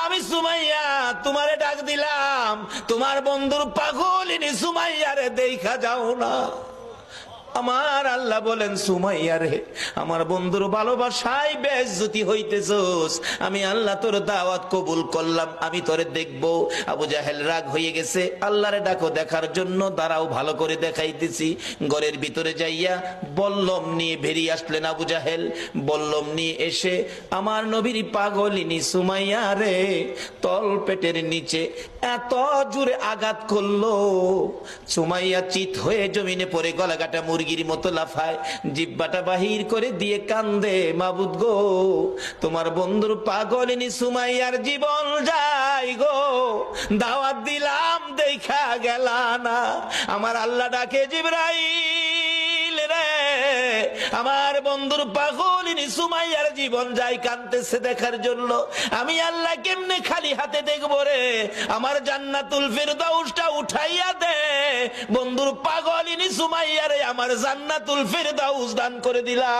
আমি সুমাইয়া তোমারে ডাক দিলাম, তোমার বন্ধুর পাগলিনী সুমাইয়ারে দেখা যাও না। আমার আল্লাহ বলেন, সুমাইয়া রে, আমার বন্ধুর ভালোবাসায় বেইজ্জতি হইতেছস, আমি আল্লাহ তোর দাওয়াত কবুল করলাম, আমি তোরে দেখব। আবু জাহেল রাগ হয়ে গেছে, আল্লাহরে ডাকো দেখার জন্য, দাঁড়াও ভালো করে দেখাইতেছি। ঘরের ভিতরে যাইয়া বল্লম নিয়ে বেরিয়ে আসলেন আবু জাহেল। বল্লম নিয়ে এসে আমার নবীর পাগলিনী সুমাইয়া রে তল পেটের নিচে এত জোরে আঘাত করলো, সুমাইয়া চিত হয়ে জমিনে পড়ে গলাকাটা মুরগির মতো লাফায়, জিব্বাটা বাহির করে দিয়ে কান্দে, মাবুদ গো, তোমার বন্ধুর পাগলিনী সুমাইয়ার জীবন যায় গো, দাওয়াত দিলাম দেখা গেলা না। আমার আল্লাহ ডাকে, জিবরাইল রে, আমার বন্ধুর পাগলিনী সুমাইয়ার জীবন যায়, কাঁদতেছে দেখার জন্য। আমি আল্লাহ কেমনে খালি হাতে দেখবো রে? আমার জান্নাতুল ফিরদাউসটা উঠাইয়া দে, বন্ধুর পাগলিনী সুমাইয়ারে আমার জান্নাতুল ফিরদাউস দান করে দিলাম।